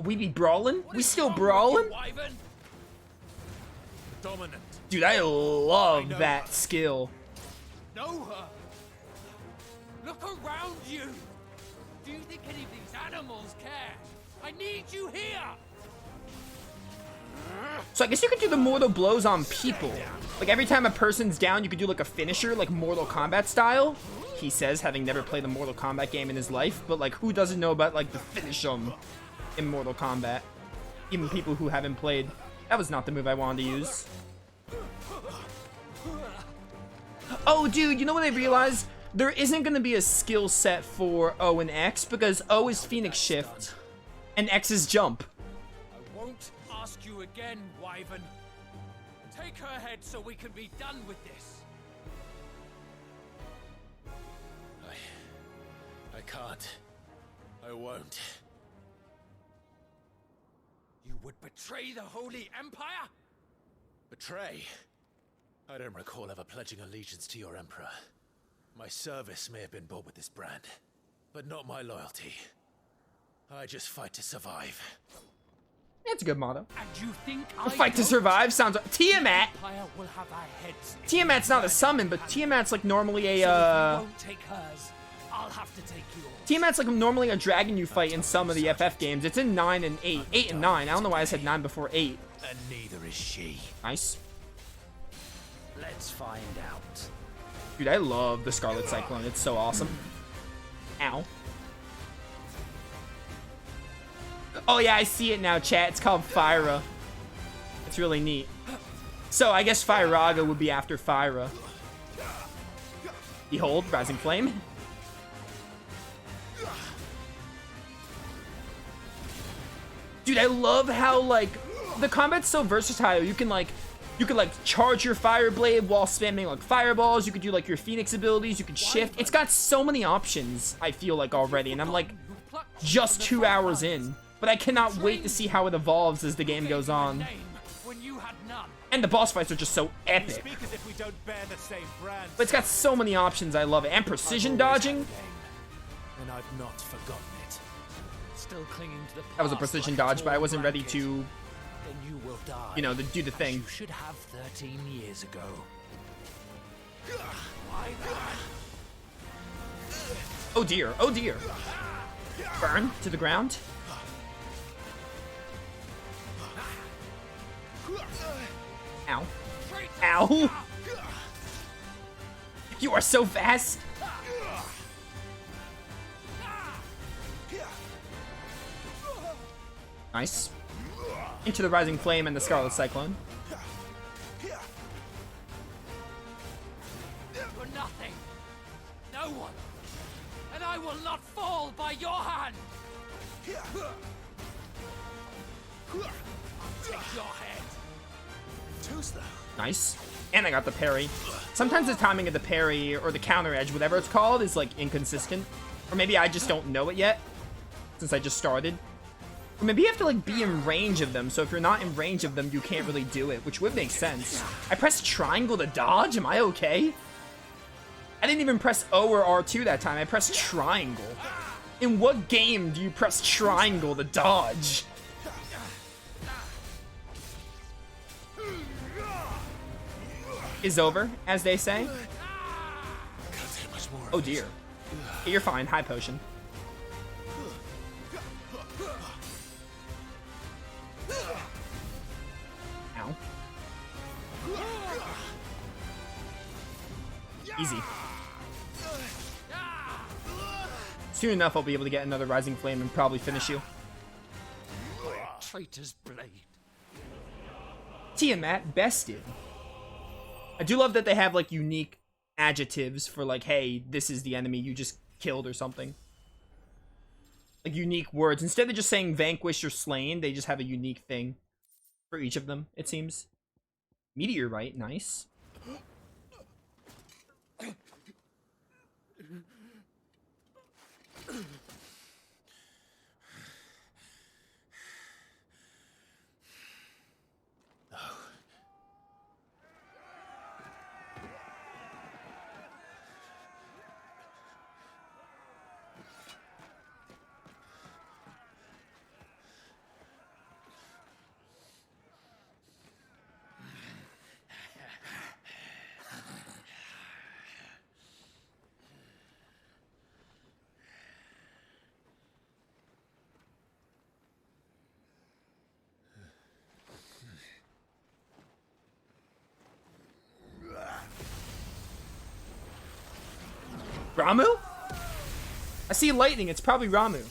We be brawling? We still brawling? Dominant. Dude, I love that skill. Know her. Look around you. Do you think any of these animals care? I need you here. So I guess you could do the mortal blows on people. Like every time a person's down, you could do like a finisher, like Mortal Kombat style. He says, having never played a Mortal Kombat game in his life, but like who doesn't know about like the finish in Mortal Kombat? Even people who haven't played. That was not the move I wanted to use. Oh, dude, you know what I realized? There isn't going to be a skill set for O and X because O is Phoenix Shift and X is Jump. I won't ask you again, Wyvern. Take her head so we can be done with this. I can't. I won't. You would betray the Holy Empire? Betray? I don't recall ever pledging allegiance to your Emperor. My service may have been bought with this brand, but not my loyalty. I just fight to survive. That's a good motto. And you think A fight to survive sounds like Tiamat. Empire will have our heads. Tiamat's not a summon, but Tiamat's like normally a Won't take hers. I'll have to take yours. Tiamat's like normally a dragon you fight in some of the FF games. It's in 9 and 8. 8 and 9. I don't know why I said 9 before 8. And neither is she. Nice. Let's find out. Dude, I love the Scarlet Cyclone. It's so awesome. Ow. Oh yeah, I see it now, chat. It's called Fyra. It's really neat. So I guess Fyraga would be after Fyra. Behold, Rising Flame. Dude, I love how, like, the combat's so versatile. You can charge your Fire Blade while spamming, like, fireballs. You could do, like, your Phoenix abilities. You could shift. It's got so many options, I feel like, already. And I'm, like, just 2 hours in. But I cannot wait to see how it evolves as the game goes on. And the boss fights are just so epic. But it's got so many options, I love it. And precision dodging. And I've not forgotten it. Still clinging to the past. That was a precision dodge, but I wasn't ready to, Then you will die. you know, do the thing. You should have 13 years ago. Oh dear, oh dear. Burn to the ground. Ow. Ow. You are so fast. Nice. Into the Rising Flame and the Scarlet Cyclone. For nothing. No one. And I will not fall by your hand. I'll take your head. Too slow. Nice. And I got the parry. Sometimes the timing of the parry or the counter edge, whatever it's called, is like inconsistent. Or maybe I just don't know it yet, since I just started. Or maybe you have to like be in range of them, so if you're not in range of them, you can't really do it, which would make sense. I pressed triangle to dodge? Am I okay? I didn't even press O or R2 that time, I pressed triangle. In what game do you press triangle to dodge? Is over, as they say. Oh dear. Hey, you're fine, high potion. Ow. Easy. Soon enough, I'll be able to get another Rising Flame and probably finish you. Traitor's blade. Tiamat bested. I do love that they have, like, unique adjectives for, like, hey, this is the enemy you just killed or something. Like, unique words. Instead of just saying vanquished or slain, they just have a unique thing for each of them, it seems. Meteorite, nice. Ramu? I see lightning. It's probably Ramu.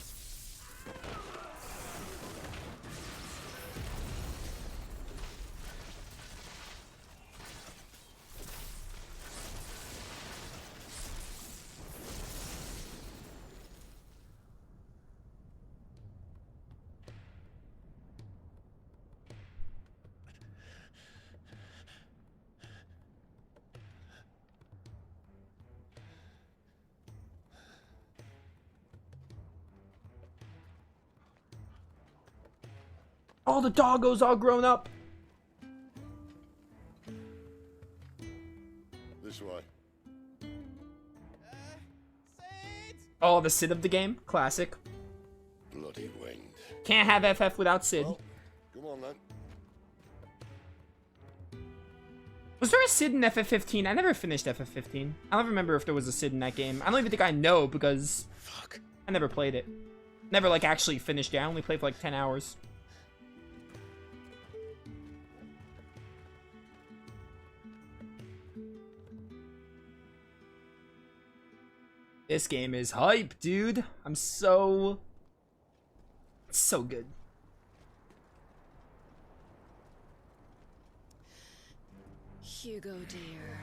Oh, the doggo's all grown up. This way. Oh, the Sid of the game. Classic. Bloody wind. Can't have FF without Sid. Well, come on then. Was there a Sid in FF15? I never finished FF15. I don't remember if there was a Sid in that game. I don't even think I know because I never played it. Never, like, actually finished it. I only played for, like, 10 hours. This game is hype, dude. It's so good. Hugo, dear,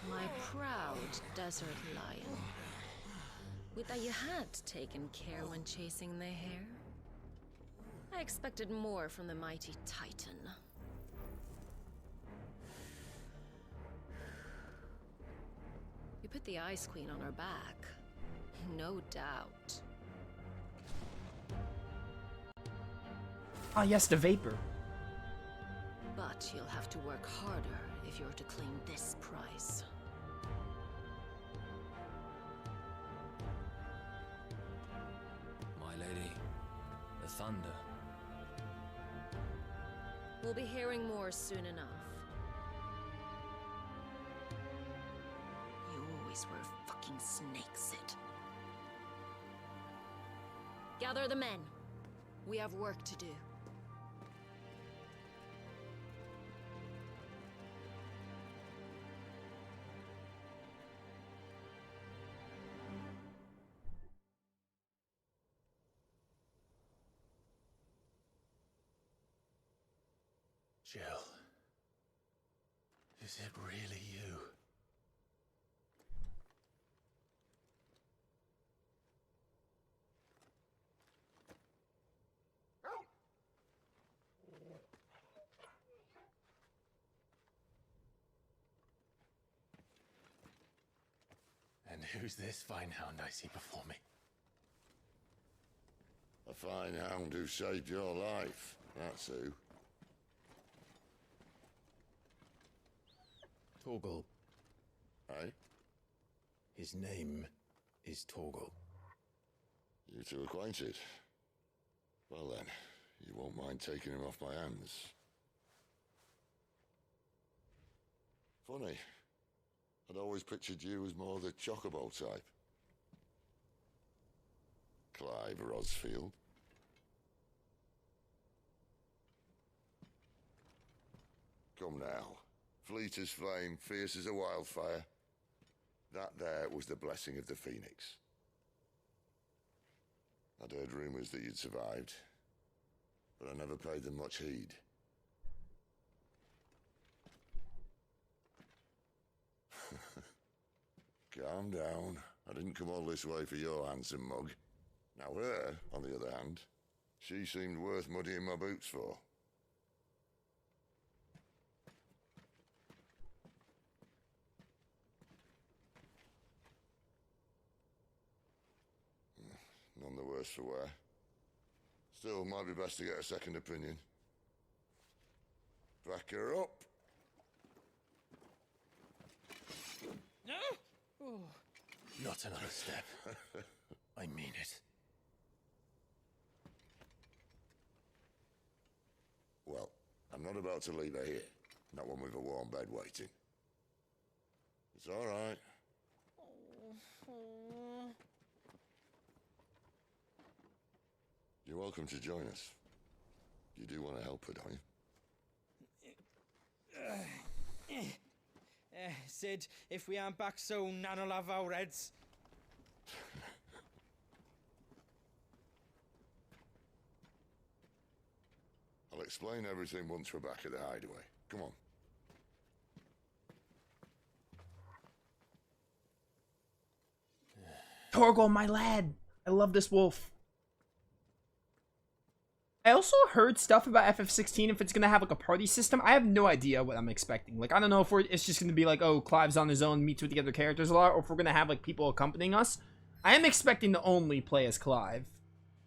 my proud desert lion. Would that you had taken care when chasing the hare? I expected more from the mighty Titan. You put the Ice Queen on her back. No doubt. Ah, yes, the Vapor. But you'll have to work harder if you're to claim this prize. My lady, the thunder. We'll be hearing more soon enough. You always were a fucking snake, Sid. Gather the men. We have work to do. Jill. Is it really you? And who's this fine hound I see before me? A fine hound who saved your life. That's who. Torgal. Eh? His name is Torgal. You two acquainted? Well then, you won't mind taking him off my hands. Funny. I'd always pictured you as more the chocobo type. Clive Rosfield. Come now. Fleet as flame, fierce as a wildfire. That there was the blessing of the Phoenix. I'd heard rumours that you'd survived, but I never paid them much heed. Calm down. I didn't come all this way for your handsome mug. Now her, on the other hand, she seemed worth muddying my boots for. None the worse for wear. Still, might be best to get a second opinion. Back her up. Not another step. I mean it. Well, I'm not about to leave her here. Not one with a warm bed waiting. It's all right. You're welcome to join us. You do want to help her, don't you? Sid, if we aren't back soon, Nan'll have our heads. I'll explain everything once we're back at the hideaway. Come on. Torgal, my lad. I love this wolf. I also heard stuff about FF16 if it's gonna have like a party system. I have no idea what I'm expecting. Like, I don't know if it's just gonna be like, oh, Clive's on his own, meets with the other characters a lot, or if we're gonna have like people accompanying us. I am expecting to only play as Clive,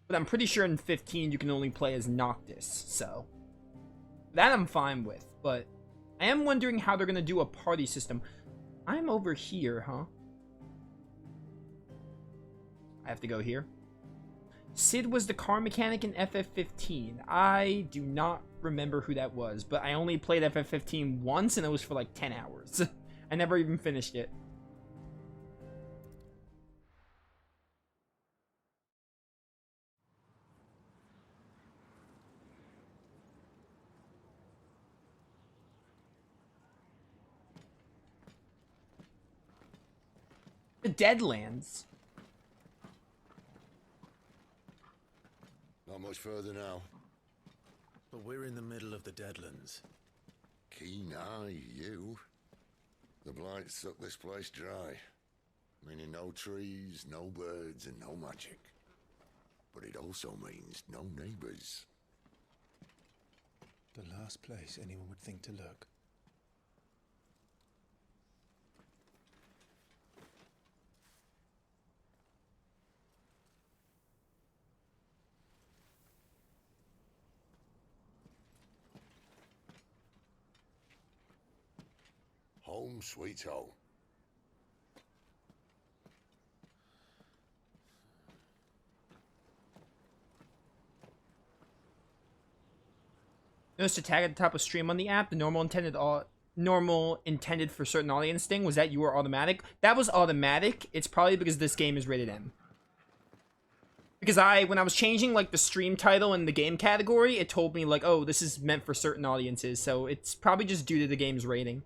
but I'm pretty sure in 15 you can only play as Noctis, so that I'm fine with. But I am wondering how they're gonna do a party system. I'm over here, huh? I have to go here. Sid was the car mechanic in FF15. I do not remember who that was, but I only played FF15 once, and it was for like 10 hours. I never even finished it. The Deadlands. Not much further now. But we're in the middle of the Deadlands. Keen eye, you. The blight sucked this place dry. Meaning no trees, no birds, and no magic. But it also means no neighbors. The last place anyone would think to look. Home sweet home. Notice the tag at the top of stream on the app. The normal intended for certain audience thing. Was that you were automatic? That was automatic. It's probably because this game is rated M. Because when I was changing like the stream title and the game category, it told me like, oh, this is meant for certain audiences. So it's probably just due to the game's rating.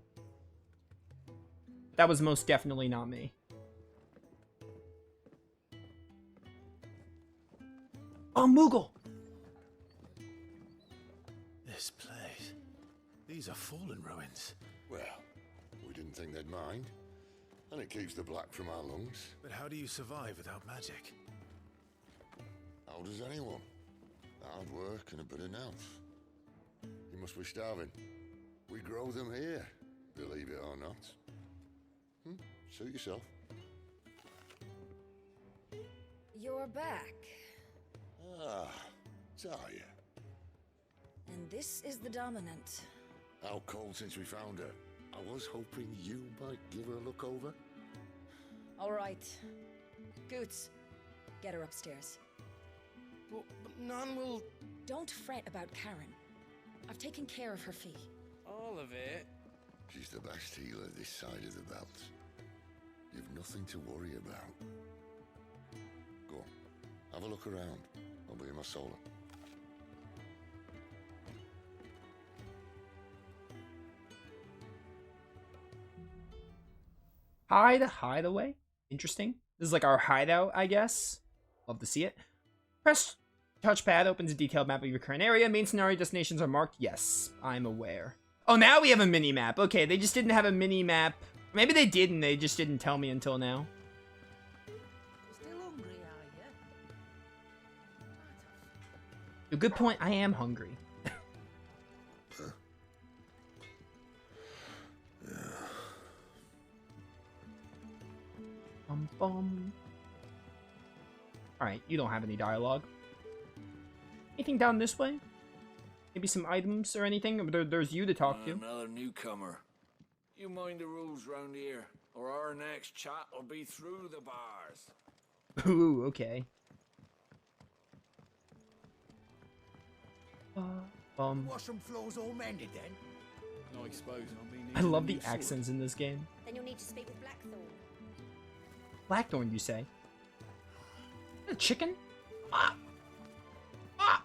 That was most definitely not me. Oh, Moogle! This place. These are fallen ruins. Well, we didn't think they'd mind. And it keeps the black from our lungs. But how do you survive without magic? How does anyone? Hard work and a bit of nous. You must be starving. We grow them here, believe it or not. Suit yourself. You're back. Ah, Talia. And this is the Dominant. How cold since we found her. I was hoping you might give her a look over. All right. Goots, get her upstairs. But none will... Don't fret about Karen. I've taken care of her fee. All of it? She's the best healer this side of the belt. You've nothing to worry about. Go on, have a look around. I'll be in my solar. Hideaway? Interesting. This is like our hideout, I guess. Love to see it. Press touchpad, opens a detailed map of your current area. Main scenario destinations are marked. Yes, I'm aware. Oh, now we have a mini-map. Okay, they just didn't have a mini-map. Maybe they did and they just didn't tell me until now. Still hungry, are A good point, I am hungry. Alright, you don't have any dialogue. Anything down this way? Maybe some items or anything? There's you to talk to. Another newcomer. You mind the rules round here, or our next chat will be through the bars. Ooh, okay. Washroom floors all mended then? Novaexplosion will be I love the accents in this game. Then you'll need to speak with Blackthorn. Blackthorn, you say? A chicken? Ah! Ah!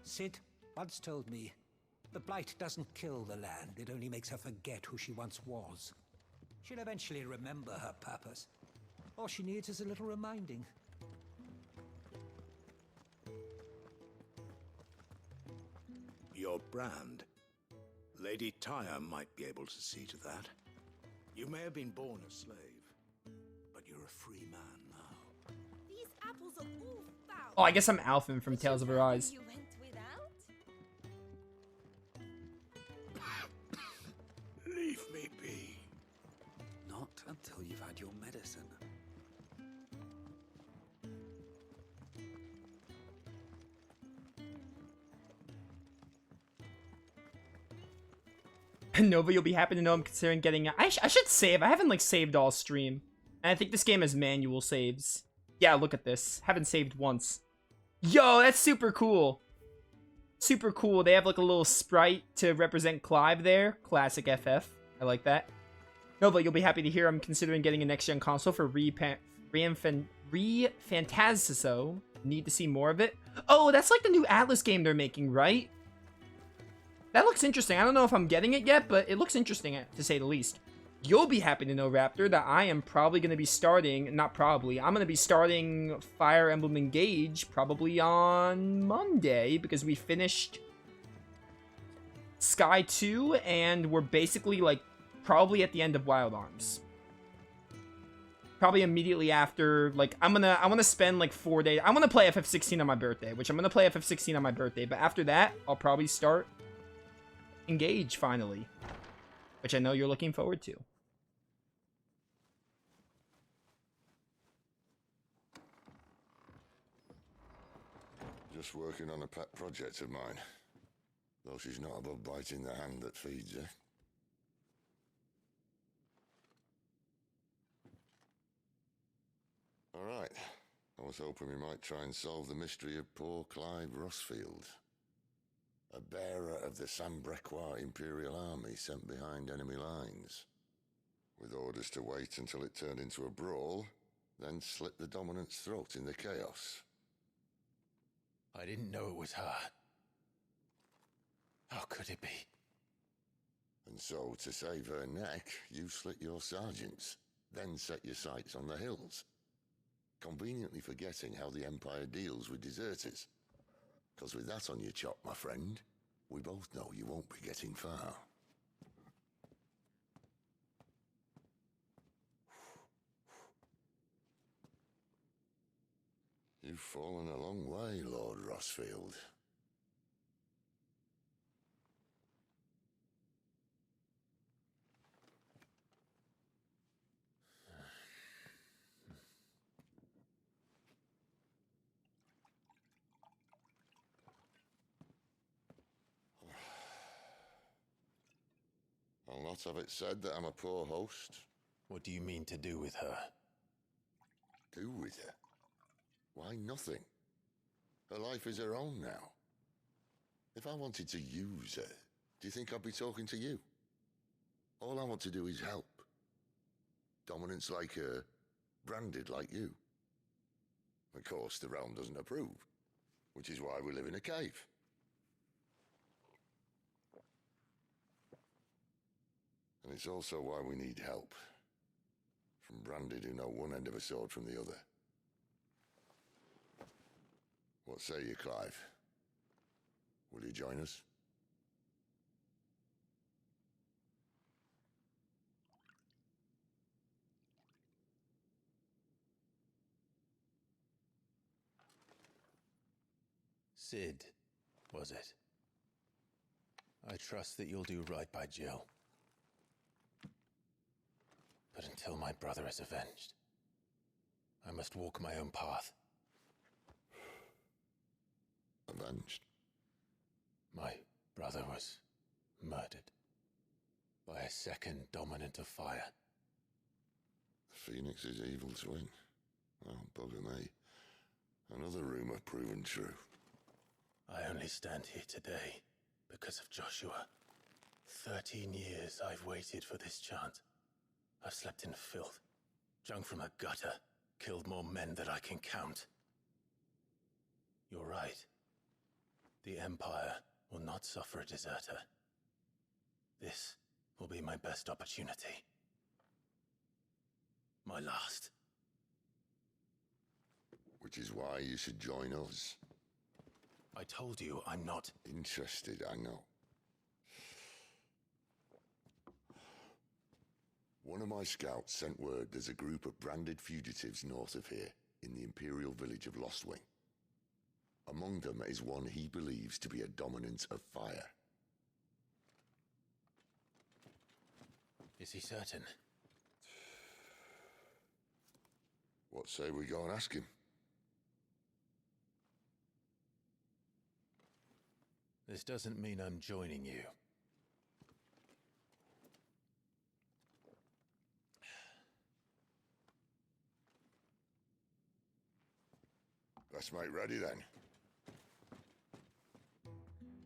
Sid once told me, the blight doesn't kill the land, it only makes her forget who she once was. She'll eventually remember her purpose. All she needs is a little reminding. Your brand. Lady Tyre might be able to see to that. You may have been born a slave, but you're a free man now. These apples are all foul. Oh, I guess I'm Alphen from Tales of Arise. You went without? Leave me be. Not until you've had your medicine. Nova, you'll be happy to know I'm considering getting... I should save. I haven't, like, saved all stream. And I think this game has manual saves. Yeah, look at this. Haven't saved once. Yo, that's super cool. Super cool. They have, like, a little sprite to represent Clive there. Classic FF. I like that. Nova, you'll be happy to hear I'm considering getting a next-gen console for Re-Fantaziso. Need to see more of it. Oh, that's, like, the new Atlas game they're making, right? That looks interesting. I don't know if I'm getting it yet, but it looks interesting, to say the least. You'll be happy to know, Raptor, that I am probably going to be starting... Not probably. I'm going to be starting Fire Emblem Engage probably on Monday, because we finished Sky 2, and we're basically, like, probably at the end of Wild Arms. Probably immediately after, like, I want to spend, like, 4 days... I want to play FF16 on my birthday, which I'm going to play FF16 on my birthday, but after that, I'll probably start Engage, finally. Which I know you're looking forward to. Just working on a pet project of mine. Though she's not above biting the hand that feeds her. Alright. I was hoping we might try and solve the mystery of poor Clive Rossfield. A bearer of the Sambrequois Imperial Army sent behind enemy lines. With orders to wait until it turned into a brawl, then slit the dominant's throat in the chaos. I didn't know it was her. How could it be? And so, to save her neck, you slit your sergeants, then set your sights on the hills. Conveniently forgetting how the Empire deals with deserters. Because with that on your chop, my friend, we both know you won't be getting far. You've fallen a long way, Lord Rossfield. I'll not have it said that I'm a poor host. What do you mean to do with her? Do with her? Why, nothing. Her life is her own now. If I wanted to use her, do you think I'd be talking to you? All I want to do is help. Dominants like her, branded like you. Of course, the realm doesn't approve, which is why we live in a cave. And it's also why we need help. From branded who know one end of a sword from the other. What say you, Clive? Will you join us? Sid, was it? I trust that you'll do right by Jill. But until my brother is avenged, I must walk my own path. Avenged? My brother was murdered by a second dominant of fire. The Phoenix's evil twin. Oh, bugger me. Another rumor proven true. I only stand here today because of Joshua. 13 years I've waited for this chance. I've slept in filth, drunk from a gutter, killed more men than I can count. You're right. The Empire will not suffer a deserter. This will be my best opportunity. My last. Which is why you should join us. I told you I'm not Interested, I know. One of my scouts sent word there's a group of branded fugitives north of here, in the imperial village of Lostwing. Among them is one he believes to be a dominant of fire. Is he certain? What say we go and ask him? This doesn't mean I'm joining you. Let's make ready then.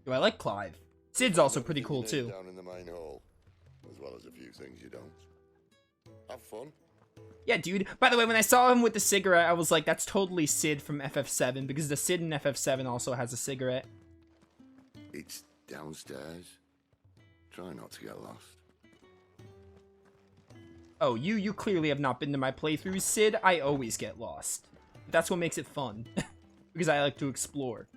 Do I like Clive? Sid's also pretty cool Everything you too. need down in the main hall, as well as a few things you don't. Have fun. Yeah, dude. By the way, when I saw him with the cigarette, I was like, that's totally Sid from FF7, because the Sid in FF7 also has a cigarette. It's downstairs. Try not to get lost. Oh, you clearly have not been to my playthroughs, Sid. I always get lost. That's what makes it fun. Because I like to explore.